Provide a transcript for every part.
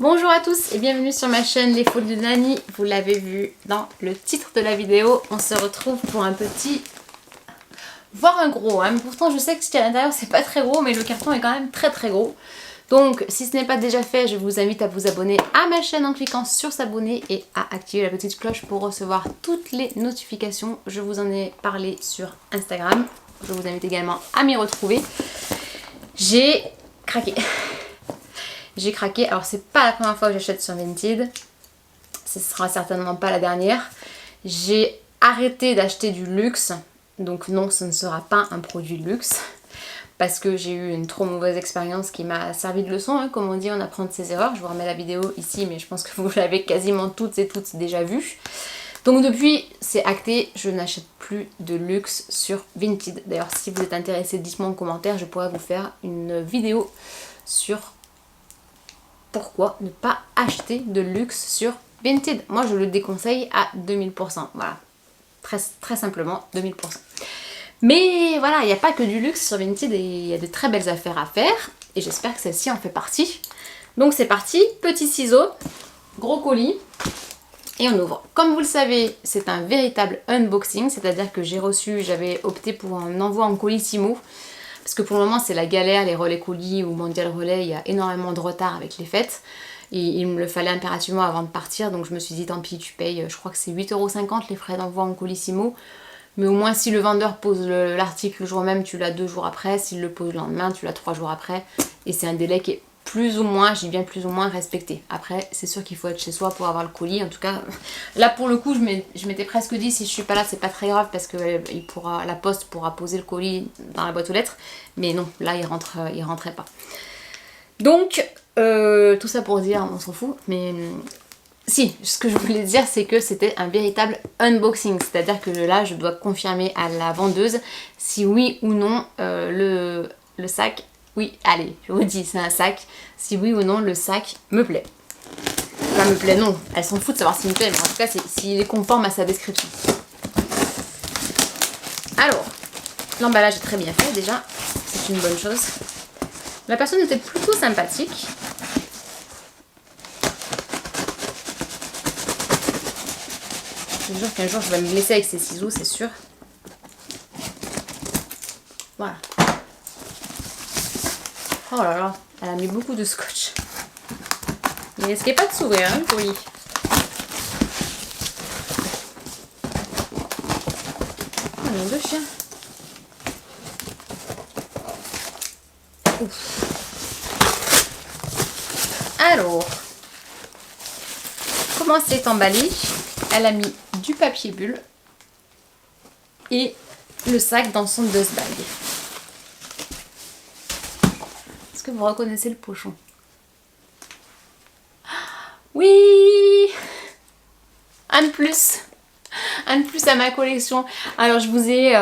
Bonjour à tous et bienvenue sur ma chaîne Les Folies de Nani. Vous l'avez vu dans le titre de la vidéo, on se retrouve pour un petit, voire un gros, hein. Pourtant je sais que ce qu'il y a à l'intérieur c'est pas très gros, mais le carton est quand même très gros. Donc si ce n'est pas déjà fait, je vous invite à vous abonner à ma chaîne en cliquant sur s'abonner et à activer la petite cloche pour recevoir toutes les notifications. Je vous en ai parlé sur Instagram, je vous invite également à m'y retrouver. J'ai craqué. J'ai craqué, alors c'est pas la première fois que j'achète sur Vinted, ce sera certainement pas la dernière. J'ai arrêté d'acheter du luxe, donc non, ce ne sera pas un produit luxe, parce que j'ai eu une trop mauvaise expérience qui m'a servi de leçon, hein, comme on dit, on apprend de ses erreurs. Je vous remets la vidéo ici, mais je pense que vous l'avez quasiment toutes et toutes déjà vue. Donc depuis, c'est acté, je n'achète plus de luxe sur Vinted. D'ailleurs, si vous êtes intéressé, dites-moi en commentaire, je pourrais vous faire une vidéo sur pourquoi ne pas acheter de luxe sur Vinted. Moi, je le déconseille à 2000%. Voilà, très simplement, 2000%. Mais voilà, il n'y a pas que du luxe sur Vinted et il y a de très belles affaires à faire. Et j'espère que celle-ci en fait partie. Donc c'est parti, petits ciseaux, gros colis. Et on ouvre. Comme vous le savez, c'est un véritable unboxing. C'est-à-dire que j'avais opté pour un envoi en colissimo. Parce que pour le moment c'est la galère, les relais colis ou Mondial Relais, il y a énormément de retard avec les fêtes. Et il me le fallait impérativement avant de partir, donc je me suis dit tant pis, tu payes, je crois que c'est 8,50 € les frais d'envoi en colissimo. Mais au moins si le vendeur pose l'article le jour même, tu l'as 2 jours après, s'il le pose le lendemain, tu l'as 3 jours après. Et c'est un délai qui est plus ou moins, j'ai bien plus ou moins respecté. Après, c'est sûr qu'il faut être chez soi pour avoir le colis. En tout cas, là pour le coup, je m'étais presque dit si je suis pas là, c'est pas très grave parce que la poste pourra poser le colis dans la boîte aux lettres. Mais non, là il rentrait pas. Donc, tout ça pour dire, on s'en fout, mais si, ce que je voulais dire, c'est que c'était un véritable unboxing. C'est-à-dire que là, je dois confirmer à la vendeuse si oui ou non le sac. Oui, allez, je vous dis, c'est un sac. Si oui ou non, le sac me plaît. Enfin, me plaît, non. Elle s'en fout de savoir s'il me plaît, mais en tout cas, s'il est conforme à sa description. Alors, l'emballage est très bien fait, déjà. C'est une bonne chose. La personne était plutôt sympathique. Je jure qu'un jour, je vais me blesser avec ces ciseaux, c'est sûr. Voilà. Oh là là, elle a mis beaucoup de scotch. Il risquait pas de s'ouvrir, hein, le colis. Oh, nom de chien. Ouf. Alors, comment c'est emballé? Elle a mis du papier bulle et le sac dans son dust bag. Est-ce que vous reconnaissez le pochon? Oui! Un de plus! Un de plus à ma collection. Alors je vous ai...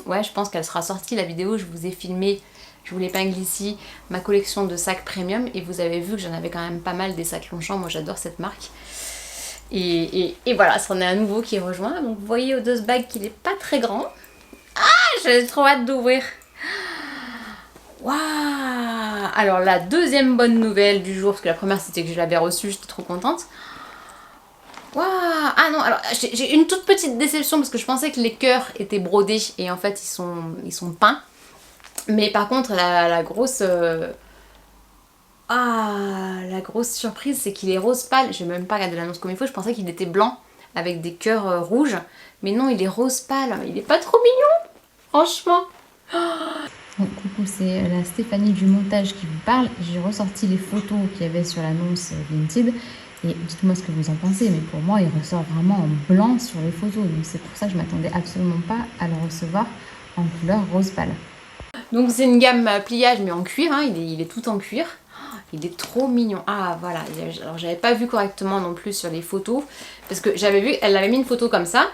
ouais, je pense qu'elle sera sortie la vidéo. Je vous ai filmé, je vous l'épingle ici, ma collection de sacs premium. Et vous avez vu que j'en avais quand même pas mal des sacs Longchamp. Moi j'adore cette marque. Et voilà, c'en est un nouveau qui rejoint. Donc vous voyez au dust bag qu'il n'est pas très grand. Ah, j'ai trop hâte d'ouvrir. Waouh! Alors la deuxième bonne nouvelle du jour, parce que la première c'était que je l'avais reçue, j'étais trop contente. Waouh! Ah non, alors j'ai une toute petite déception parce que je pensais que les cœurs étaient brodés et en fait ils sont peints. Mais par contre la grosse... la grosse surprise c'est qu'il est rose pâle. Je n'ai même pas regardé l'annonce comme il faut, je pensais qu'il était blanc avec des cœurs rouges. Mais non, il est rose pâle, il est pas trop mignon, franchement. Bon, coucou, c'est la Stéphanie du montage qui vous parle. J'ai ressorti les photos qu'il y avait sur l'annonce Vinted. Et dites-moi ce que vous en pensez, mais pour moi, il ressort vraiment en blanc sur les photos. Donc c'est pour ça que je m'attendais absolument pas à le recevoir en couleur rose pâle. Donc c'est une gamme pliage, mais en cuir, hein. Il est tout en cuir. Il est trop mignon. Ah voilà, alors j'avais pas vu correctement non plus sur les photos. Parce que j'avais vu, elle avait mis une photo comme ça.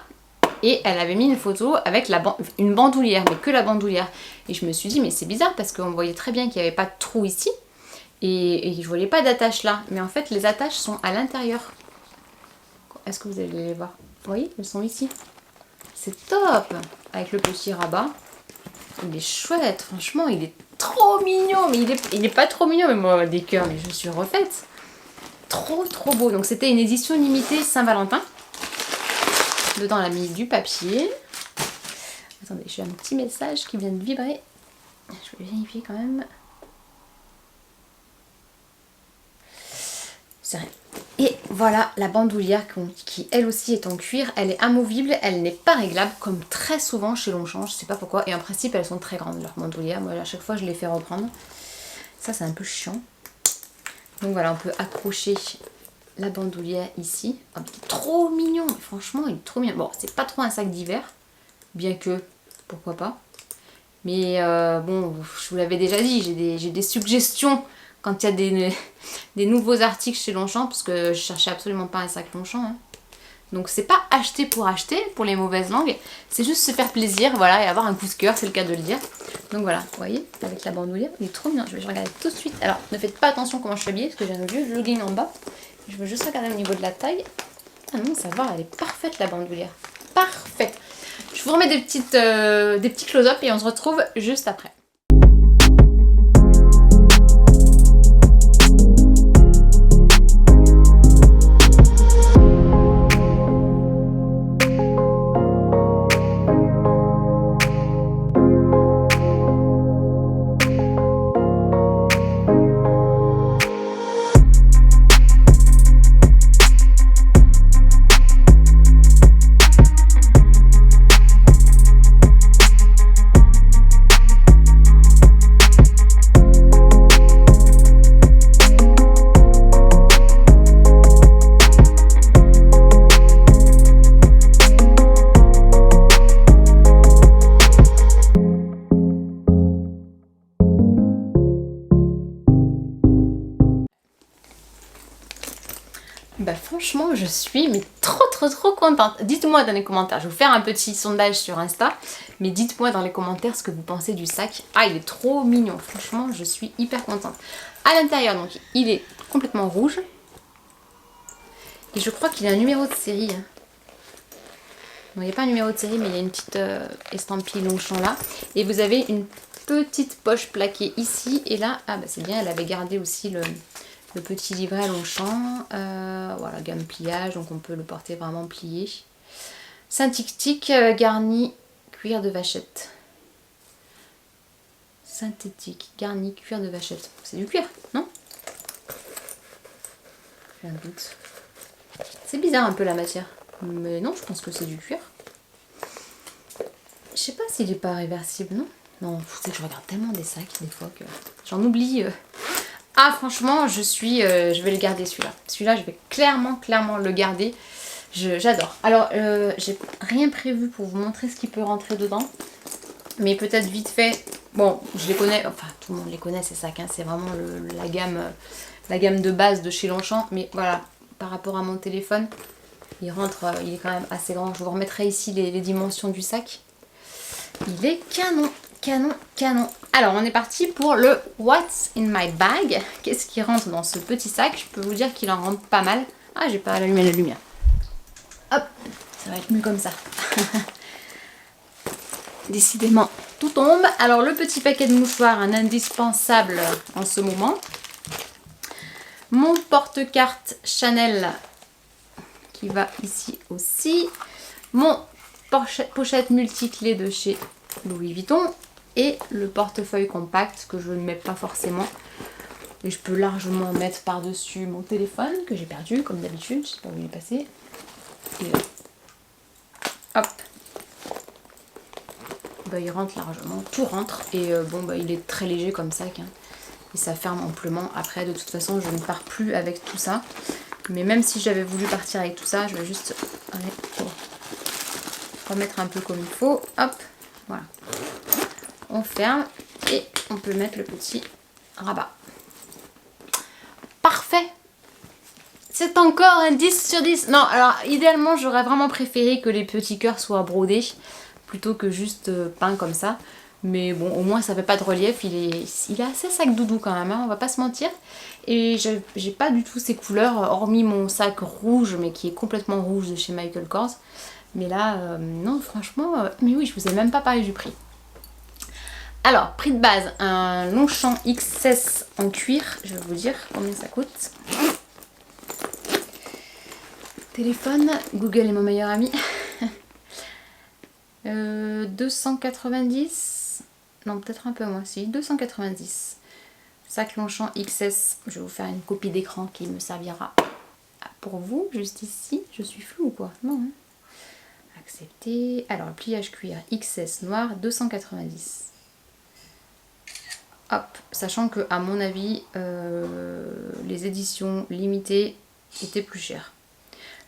Et elle avait mis une photo avec une bandoulière, mais que la bandoulière. Et je me suis dit, mais c'est bizarre parce qu'on voyait très bien qu'il n'y avait pas de trou ici. Et je voyais pas d'attache là. Mais en fait, les attaches sont à l'intérieur. Est-ce que vous allez les voir? Vous voyez, elles sont ici. C'est top! Avec le petit rabat. Il est chouette, franchement, il est trop mignon. Mais il est pas trop mignon, mais moi, des cœurs, mais je suis refaite. trop beau. Donc c'était une édition limitée Saint-Valentin. Dedans, elle a mis du papier. Attendez, j'ai un petit message qui vient de vibrer. Je vais vérifier quand même. C'est rien. Et voilà la bandoulière qui elle aussi est en cuir. Elle est amovible, elle n'est pas réglable comme très souvent chez Longchamp, je sais pas pourquoi. Et en principe elles sont très grandes leurs bandoulières. Moi à chaque fois je les fais reprendre. Ça c'est un peu chiant. Donc voilà, on peut accrocher la bandoulière ici. Oh, il est trop mignon, franchement il est trop mignon. Bon, c'est pas trop un sac d'hiver, bien que pourquoi pas. Mais bon, je vous l'avais déjà dit, j'ai des suggestions quand il y a des nouveaux articles chez Longchamp, parce que je cherchais absolument pas un sac Longchamp. Hein. Donc c'est pas acheter pour les mauvaises langues, c'est juste se faire plaisir, voilà, et avoir un coup de cœur, c'est le cas de le dire. Donc voilà, vous voyez, avec la bandoulière, il est trop bien, je vais regarder tout de suite. Alors, ne faites pas attention comment je suis habillée, parce que j'ai un vieux jogging en bas. Je veux juste regarder au niveau de la taille. Ah non, ça va, elle est parfaite la bandoulière. Parfaite. Je vous remets des petits close-up et on se retrouve juste après. Bah franchement je suis mais trop contente. Dites-moi dans les commentaires, je vais vous faire un petit sondage sur Insta, mais dites-moi dans les commentaires ce que vous pensez du sac. Ah il est trop mignon, franchement je suis hyper contente. À l'intérieur donc il est complètement rouge. Et je crois qu'il a un numéro de série. Non, il n'y a pas un numéro de série mais il y a une petite estampille Longchamp là. Et vous avez une petite poche plaquée ici et là. Ah bah c'est bien, elle avait gardé aussi le petit livret Longchamp, voilà, gamme pliage, donc on peut le porter vraiment plié. Synthétique garni cuir de vachette. Synthétique garni cuir de vachette. C'est du cuir, non? J'ai un doute. C'est bizarre un peu la matière, mais non, je pense que c'est du cuir. Je sais pas s'il est pas réversible, non? Non, vous savez que je regarde tellement des sacs des fois que j'en oublie. Ah franchement je vais le garder celui-là. Celui-là je vais clairement le garder. J'adore. Alors j'ai rien prévu pour vous montrer ce qui peut rentrer dedans. Mais peut-être vite fait. Bon je les connais, enfin tout le monde les connaît ces sacs. Hein, c'est vraiment la gamme de base de chez Longchamp. Mais voilà, par rapport à mon téléphone, il rentre, il est quand même assez grand. Je vous remettrai ici les dimensions du sac. Il est canon. Canon. Alors on est parti pour le What's in my bag. Qu'est-ce qui rentre dans ce petit sac? Je peux vous dire qu'il en rentre pas mal. Ah j'ai pas allumé la lumière. Hop, ça va être mieux comme ça. Décidément tout tombe. Alors le petit paquet de mouchoirs, un indispensable en ce moment. Mon porte-carte Chanel qui va ici aussi. Mon pochette multiclé de chez Louis Vuitton. Et le portefeuille compact que je ne mets pas forcément. Et je peux largement mettre par-dessus mon téléphone que j'ai perdu comme d'habitude. Je sais pas où il est passé. Et là. Hop. Bah, il rentre largement. Tout rentre. Et bon bah il est très léger comme sac. Hein. Et ça ferme amplement. Après de toute façon je ne pars plus avec tout ça. Mais même si j'avais voulu partir avec tout ça, je vais juste remettre un peu comme il faut. Hop. Voilà. On ferme et on peut mettre le petit rabat. Parfait! C'est encore un 10 sur 10. Non, alors idéalement j'aurais vraiment préféré que les petits cœurs soient brodés plutôt que juste peints comme ça. Mais bon, au moins ça fait pas de relief. Il est assez sac doudou quand même, hein, on va pas se mentir. Et j'ai pas du tout ces couleurs, hormis mon sac rouge, mais qui est complètement rouge de chez Michael Kors. Mais là, non franchement, mais oui, je vous ai même pas parlé du prix. Alors, prix de base, un Longchamp XS en cuir, je vais vous dire combien ça coûte. Téléphone, Google est mon meilleur ami. 290, non peut-être un peu moins, si 290. Sac Longchamp XS, je vais vous faire une copie d'écran qui me servira pour vous, juste ici. Je suis floue ou quoi? Non. Hein. Accepter. Alors, pliage cuir XS noir, 290. Hop, sachant que à mon avis, les éditions limitées étaient plus chères.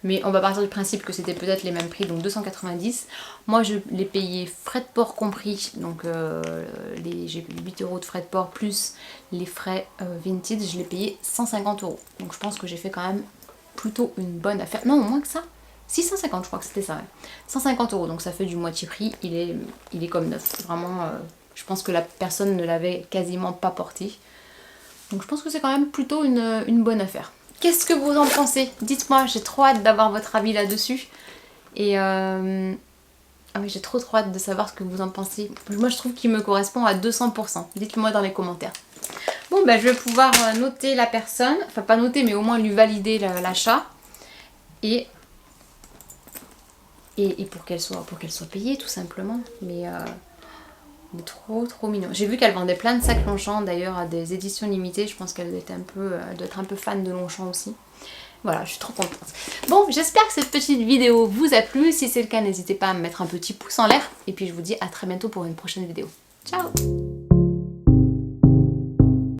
Mais on va partir du principe que c'était peut-être les mêmes prix, donc 290. Moi je l'ai payé frais de port compris, donc j'ai 8 € de frais de port plus les frais vintage, je l'ai payé 150 €. Donc je pense que j'ai fait quand même plutôt une bonne affaire. Non, moins que ça. 650, je crois que c'était ça. Ouais. 150 €, donc ça fait du moitié prix. Il est comme neuf. Vraiment, je pense que la personne ne l'avait quasiment pas porté. Donc je pense que c'est quand même plutôt une bonne affaire. Qu'est-ce que vous en pensez? Dites-moi, j'ai trop hâte d'avoir votre avis là-dessus. Et ah oui, j'ai trop hâte de savoir ce que vous en pensez. Moi je trouve qu'il me correspond à 200%. Dites-moi dans les commentaires. Bon ben je vais pouvoir noter la personne. Enfin pas noter mais au moins lui valider l'achat. Et pour qu'elle soit payée tout simplement. Mais trop mignon. J'ai vu qu'elle vendait plein de sacs Longchamp d'ailleurs à des éditions limitées. Je pense qu'elle doit être un peu fan de Longchamp aussi. Voilà, je suis trop contente. Bon, j'espère que cette petite vidéo vous a plu. Si c'est le cas, n'hésitez pas à me mettre un petit pouce en l'air. Et puis je vous dis à très bientôt pour une prochaine vidéo. Ciao!